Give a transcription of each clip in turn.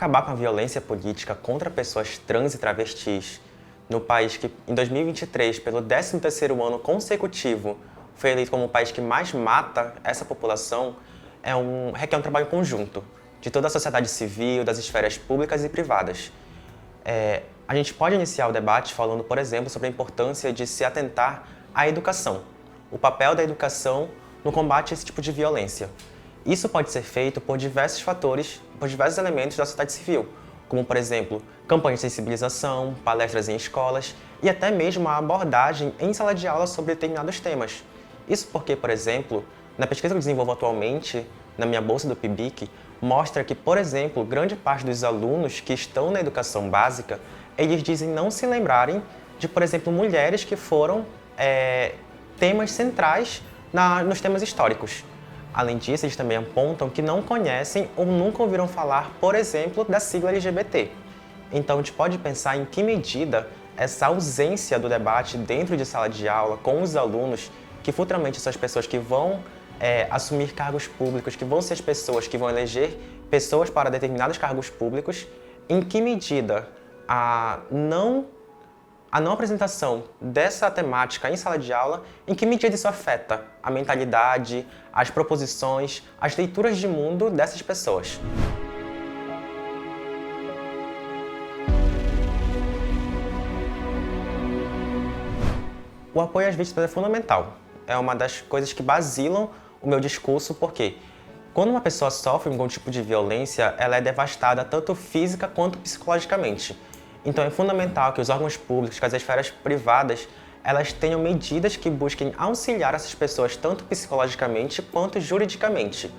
acabar com a violência política contra pessoas trans e travestis no país que, em 2023, pelo 13º ano consecutivo, foi eleito como o país que mais mata essa população, requer um trabalho conjunto de toda a sociedade civil, das esferas públicas e privadas. A gente pode iniciar o debate falando, por exemplo, sobre a importância de se atentar à educação, o papel da educação no combate a esse tipo de violência. Isso pode ser feito por diversos fatores, por diversos elementos da sociedade civil, como, por exemplo, campanhas de sensibilização, palestras em escolas e até mesmo a abordagem em sala de aula sobre determinados temas. Isso porque, por exemplo, na pesquisa que eu desenvolvo atualmente, na minha bolsa do PIBIC, mostra que, por exemplo, grande parte dos alunos que estão na educação básica, eles dizem não se lembrarem de, por exemplo, mulheres que foram temas centrais nos temas históricos. Além disso, eles também apontam que não conhecem ou nunca ouviram falar, por exemplo, da sigla LGBT. Então, a gente pode pensar em que medida essa ausência do debate dentro de sala de aula com os alunos, que futuramente são as pessoas que vão assumir cargos públicos, que vão ser as pessoas que vão eleger pessoas para determinados cargos públicos, em que medida a não apresentação dessa temática em sala de aula, em que medida isso afeta a mentalidade, as proposições, as leituras de mundo dessas pessoas. O apoio às vítimas é fundamental. É uma das coisas que basilam o meu discurso, porque quando uma pessoa sofre algum tipo de violência, ela é devastada tanto física quanto psicologicamente. Então é fundamental que os órgãos públicos, que as esferas privadas, elas tenham medidas que busquem auxiliar essas pessoas tanto psicologicamente quanto juridicamente.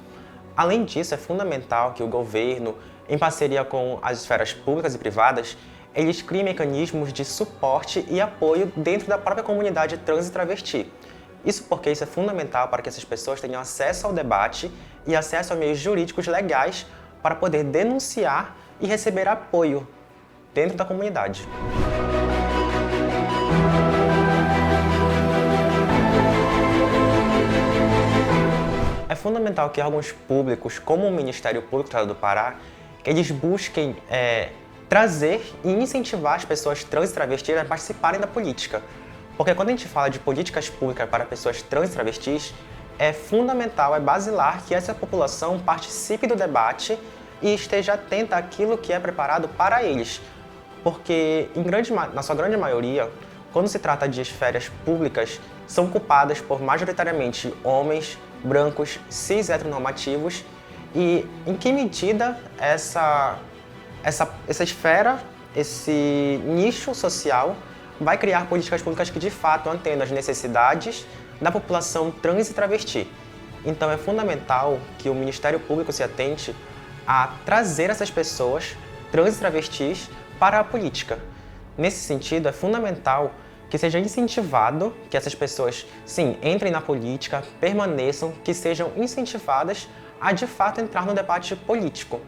Além disso, é fundamental que o governo, em parceria com as esferas públicas e privadas, eles criem mecanismos de suporte e apoio dentro da própria comunidade trans e travesti. Isso porque isso é fundamental para que essas pessoas tenham acesso ao debate e acesso a meios jurídicos legais para poder denunciar e receber apoio dentro da comunidade. É fundamental que órgãos públicos, como o Ministério Público do Estado do Pará, que eles busquem trazer e incentivar as pessoas trans e travestis a participarem da política. Porque quando a gente fala de políticas públicas para pessoas trans e travestis, é fundamental, é basilar que essa população participe do debate e esteja atenta àquilo que é preparado para eles. Porque, na sua grande maioria, quando se trata de esferas públicas, são ocupadas por majoritariamente homens, brancos, cis heteronormativos, e em que medida essa esfera, esse nicho social, vai criar políticas públicas que de fato atendam às necessidades da população trans e travesti. Então é fundamental que o Ministério Público se atente a trazer essas pessoas trans e travestis para a política. Nesse sentido, é fundamental que seja incentivado que essas pessoas, sim, entrem na política, permaneçam, que sejam incentivadas a, de fato, entrar no debate político.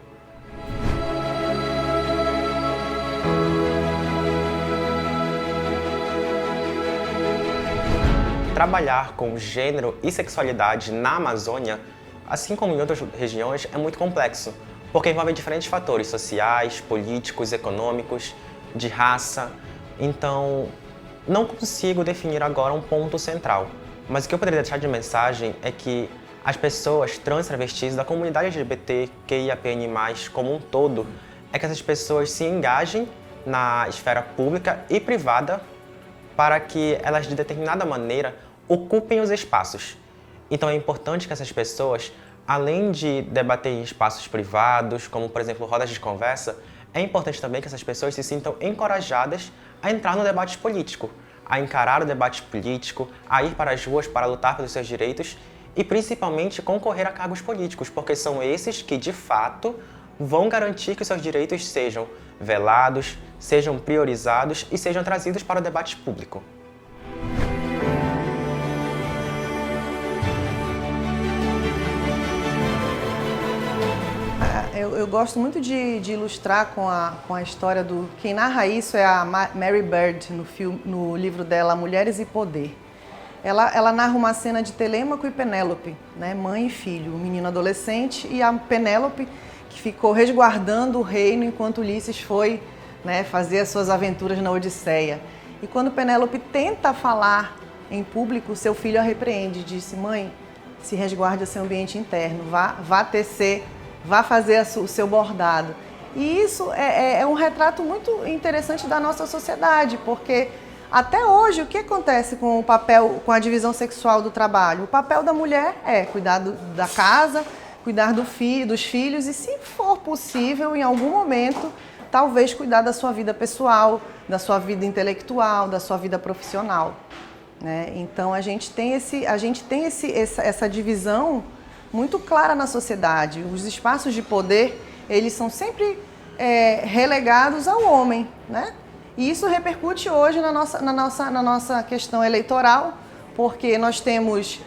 Trabalhar com gênero e sexualidade na Amazônia, assim como em outras regiões, é muito complexo, porque envolve diferentes fatores sociais, políticos, econômicos, de raça. Então, não consigo definir agora um ponto central, mas o que eu poderia deixar de mensagem é que as pessoas trans e travestis da comunidade LGBTQIAPN+, como um todo, é que essas pessoas se engajem na esfera pública e privada para que elas, de determinada maneira, ocupem os espaços. Então é importante que essas pessoas, além de debater em espaços privados, como por exemplo rodas de conversa, é importante também que essas pessoas se sintam encorajadas a entrar no debate político, a encarar o debate político, a ir para as ruas para lutar pelos seus direitos e principalmente concorrer a cargos políticos, porque são esses que de fato vão garantir que os seus direitos sejam velados, sejam priorizados e sejam trazidos para o debate público. Eu gosto muito de ilustrar com a história do... Quem narra isso é a Mary Bird, no livro dela Mulheres e Poder. Ela narra uma cena de Telêmaco e Penélope, né, mãe e filho, um menino adolescente, e a Penélope, que ficou resguardando o reino enquanto Ulisses foi, né, fazer as suas aventuras na Odisseia. E quando Penélope tenta falar em público, seu filho a repreende, disse: mãe, se resguarde o seu ambiente interno, vá tecer, vá fazer o seu bordado. E isso é um retrato muito interessante da nossa sociedade, porque até hoje o que acontece com o papel, com a divisão sexual do trabalho? O papel da mulher é cuidar da casa, cuidar dos filhos e, se for possível, em algum momento, talvez cuidar da sua vida pessoal, da sua vida intelectual, da sua vida profissional, né? Então a gente tem essa divisão muito clara na sociedade. Os espaços de poder, eles são sempre relegados ao homem, né? E isso repercute hoje na nossa questão eleitoral, porque nós temos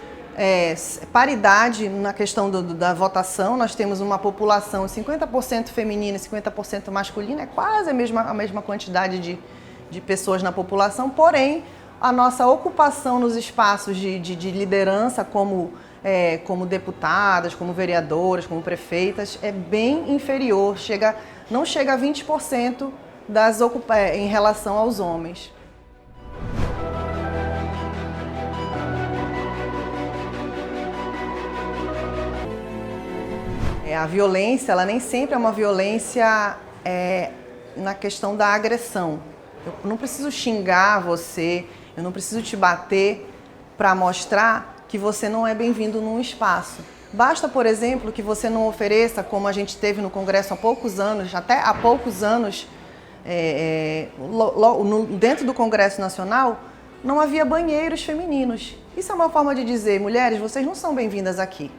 paridade na questão da votação. Nós temos uma população 50% feminina e 50% masculina, é quase a mesma quantidade de pessoas na população, porém a nossa ocupação nos espaços de liderança, como deputadas, como vereadoras, como prefeitas, é bem inferior, não chega a 20% em relação aos homens. A violência, ela nem sempre é uma violência na questão da agressão. Eu não preciso xingar você, eu não preciso te bater para mostrar que você não é bem-vindo num espaço. Basta, por exemplo, que você não ofereça, como a gente teve no Congresso há poucos anos, até há poucos anos, dentro do Congresso Nacional, não havia banheiros femininos. Isso é uma forma de dizer: mulheres, vocês não são bem-vindas aqui.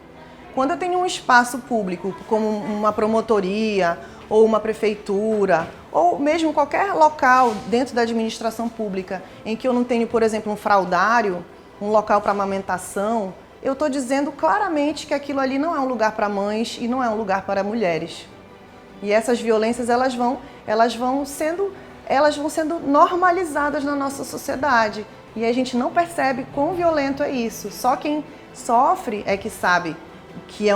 Quando eu tenho um espaço público, como uma promotoria, ou uma prefeitura, ou mesmo qualquer local dentro da administração pública, em que eu não tenho, por exemplo, um fraldário, um local para amamentação, eu estou dizendo claramente que aquilo ali não é um lugar para mães e não é um lugar para mulheres. E essas violências, elas vão sendo normalizadas na nossa sociedade. E a gente não percebe quão violento é isso. Só quem sofre é que sabe que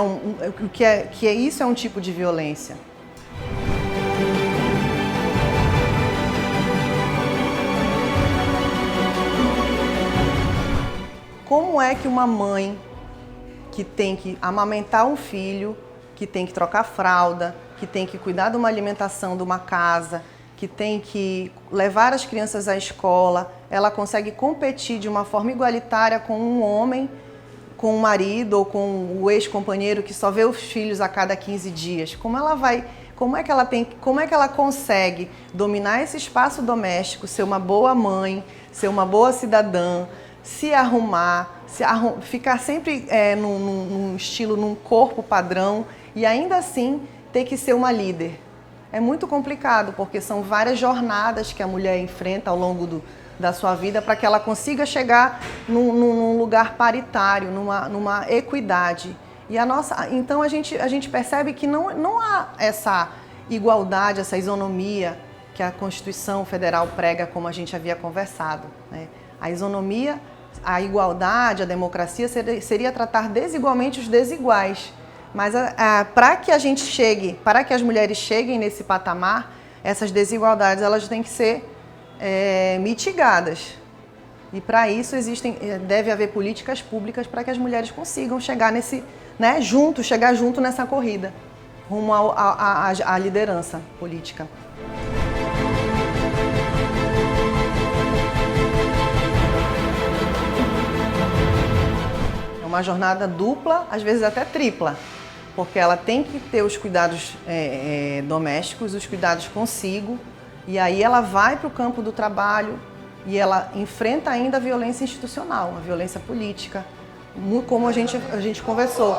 isso é um tipo de violência. Como é que uma mãe que tem que amamentar um filho, que tem que trocar fralda, que tem que cuidar de uma alimentação, de uma casa, que tem que levar as crianças à escola, ela consegue competir de uma forma igualitária com um homem, com um marido ou com o ex-companheiro que só vê os filhos a cada 15 dias? Como é que ela consegue dominar esse espaço doméstico, ser uma boa mãe, ser uma boa cidadã, se arrumar, ficar sempre num estilo, num corpo padrão e ainda assim ter que ser uma líder? É muito complicado, porque são várias jornadas que a mulher enfrenta ao longo da sua vida para que ela consiga chegar num lugar paritário, numa equidade. Então a gente percebe que não há essa igualdade, essa isonomia que a Constituição Federal prega, como a gente havia conversado, né? A isonomia, a igualdade, a democracia seria tratar desigualmente os desiguais. Mas para que as mulheres cheguem nesse patamar, essas desigualdades elas têm que ser mitigadas. E para isso deve haver políticas públicas para que as mulheres consigam chegar chegar junto nessa corrida, rumo à liderança política. É uma jornada dupla, às vezes até tripla, porque ela tem que ter os cuidados domésticos, os cuidados consigo, e aí ela vai para o campo do trabalho e ela enfrenta ainda a violência institucional, a violência política, como a gente conversou.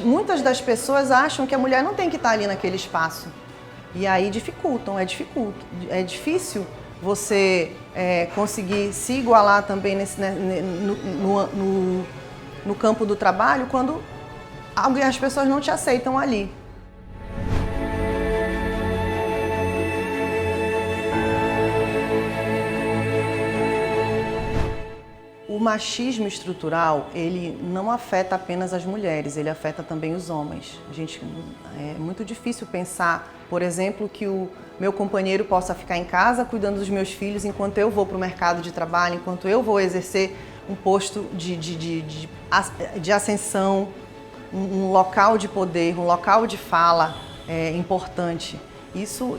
Muitas das pessoas acham que a mulher não tem que estar ali naquele espaço, e aí é difícil você conseguir se igualar também no campo do trabalho quando as pessoas não te aceitam ali. machismo estrutural, ele não afeta apenas as mulheres, ele afeta também os homens. É muito difícil pensar, por exemplo, que o meu companheiro possa ficar em casa cuidando dos meus filhos enquanto eu vou para o mercado de trabalho, enquanto eu vou exercer um posto de ascensão, um local de poder, um local de fala importante. Isso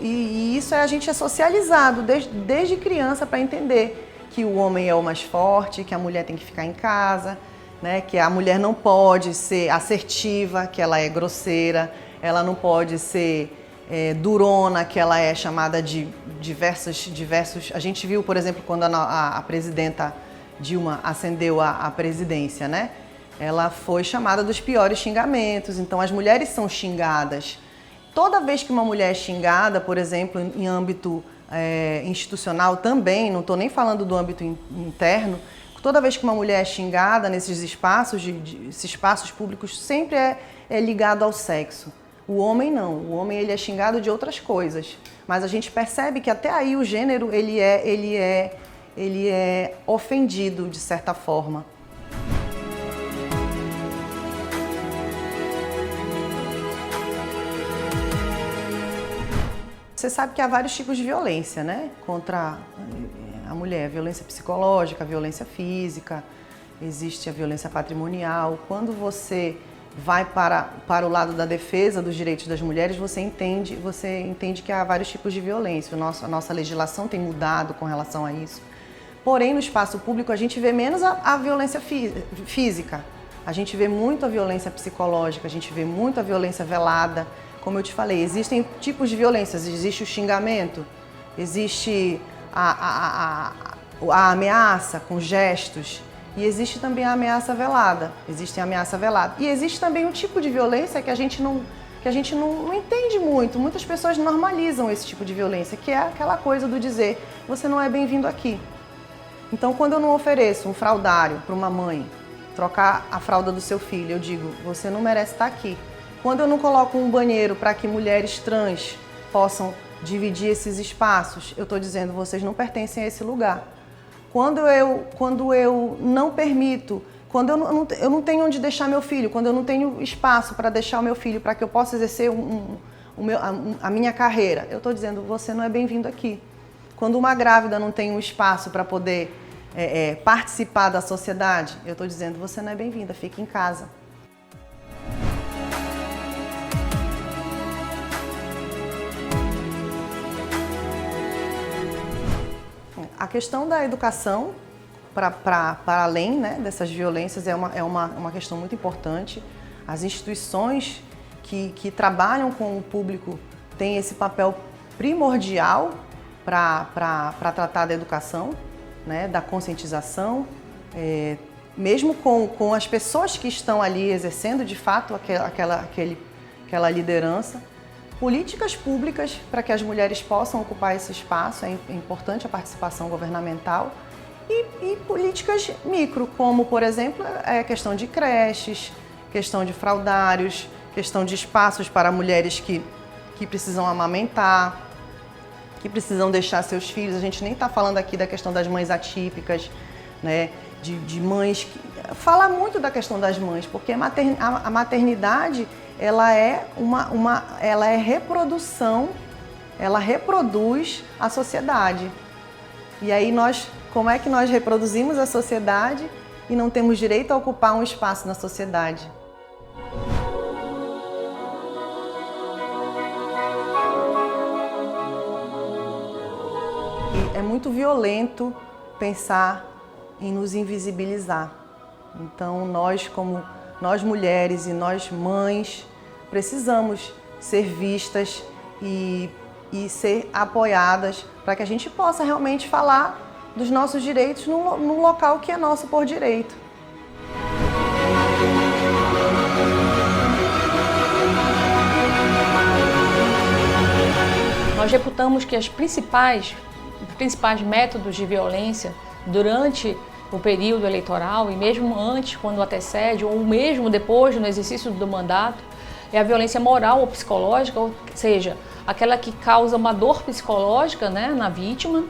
a gente é socializado desde criança para entender que o homem é o mais forte, que a mulher tem que ficar em casa, né? Que a mulher não pode ser assertiva, que ela é grosseira, ela não pode ser durona, que ela é chamada de diversos... A gente viu, por exemplo, quando a presidenta Dilma ascendeu à presidência, né? Ela foi chamada dos piores xingamentos, então as mulheres são xingadas. Toda vez que uma mulher é xingada, por exemplo, em âmbito institucional também, não estou nem falando do âmbito interno, toda vez que uma mulher é xingada nesses espaços, esses espaços públicos, sempre é ligado ao sexo. O homem não, o homem ele é xingado de outras coisas, mas a gente percebe que até aí o gênero ele é ofendido de certa forma. Você sabe que há vários tipos de violência, né? Contra a mulher, violência psicológica, violência física, existe a violência patrimonial. Quando você vai para o lado da defesa dos direitos das mulheres, você entende que há vários tipos de violência. A nossa legislação tem mudado com relação a isso. Porém, no espaço público, a gente vê menos a violência física. A gente vê muito a violência psicológica, a gente vê muito a violência velada. Como eu te falei, existem tipos de violências, existe o xingamento, existe a ameaça com gestos e existe também a ameaça velada, E existe também um tipo de violência que a gente não entende muito, muitas pessoas normalizam esse tipo de violência, que é aquela coisa do dizer, você não é bem-vindo aqui. Então, quando eu não ofereço um fraldário para uma mãe trocar a fralda do seu filho, eu digo, você não merece estar aqui. Quando eu não coloco um banheiro para que mulheres trans possam dividir esses espaços, eu estou dizendo, vocês não pertencem a esse lugar. Quando eu não permito, quando eu não tenho onde deixar meu filho, quando eu não tenho espaço para deixar o meu filho, para que eu possa exercer a minha carreira, eu estou dizendo, você não é bem-vindo aqui. Quando uma grávida não tem um espaço para poder participar da sociedade, eu estou dizendo, você não é bem-vinda, fique em casa. A questão da educação, para além, né, dessas violências, é uma questão muito importante. As instituições que trabalham com o público têm esse papel primordial para tratar da educação, né, da conscientização, mesmo com as pessoas que estão ali exercendo de fato aquela liderança. Políticas públicas para que as mulheres possam ocupar esse espaço, é importante a participação governamental, e políticas micro, como, por exemplo, a questão de creches, questão de fraldários, questão de espaços para mulheres que precisam amamentar, que precisam deixar seus filhos. A gente nem está falando aqui da questão das mães atípicas, né? De mães fala muito da questão das mães, porque a maternidade ela é reprodução, ela reproduz a sociedade. E aí como é que nós reproduzimos a sociedade e não temos direito a ocupar um espaço na sociedade? E é muito violento pensar em nos invisibilizar. Então nós mulheres e nós mães precisamos ser vistas e ser apoiadas para que a gente possa realmente falar dos nossos direitos no local que é nosso por direito. Nós reputamos que os principais métodos de violência durante o período eleitoral e mesmo antes, quando antecede, ou mesmo depois no exercício do mandato, é a violência moral ou psicológica, ou seja, aquela que causa uma dor psicológica, né, na vítima,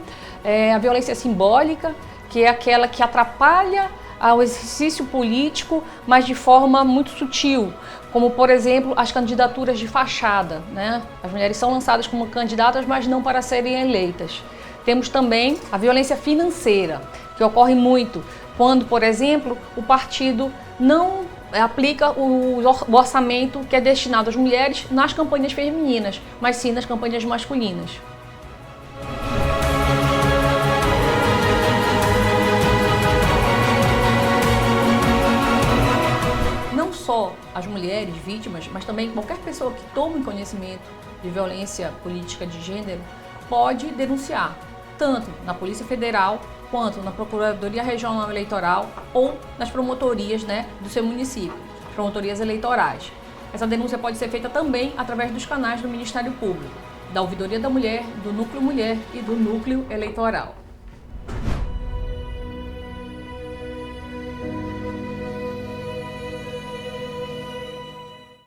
a violência simbólica, que é aquela que atrapalha ao exercício político, mas de forma muito sutil, como, por exemplo, as candidaturas de fachada, né? As mulheres são lançadas como candidatas, mas não para serem eleitas. Temos também a violência financeira, que ocorre muito quando, por exemplo, o partido não aplica o orçamento que é destinado às mulheres nas campanhas femininas, mas sim nas campanhas masculinas. Não só as mulheres vítimas, mas também qualquer pessoa que tome conhecimento de violência política de gênero pode denunciar, tanto na Polícia Federal quanto na Procuradoria Regional Eleitoral ou nas promotorias, né, do seu município, promotorias eleitorais. Essa denúncia pode ser feita também através dos canais do Ministério Público, da Ouvidoria da Mulher, do Núcleo Mulher e do Núcleo Eleitoral.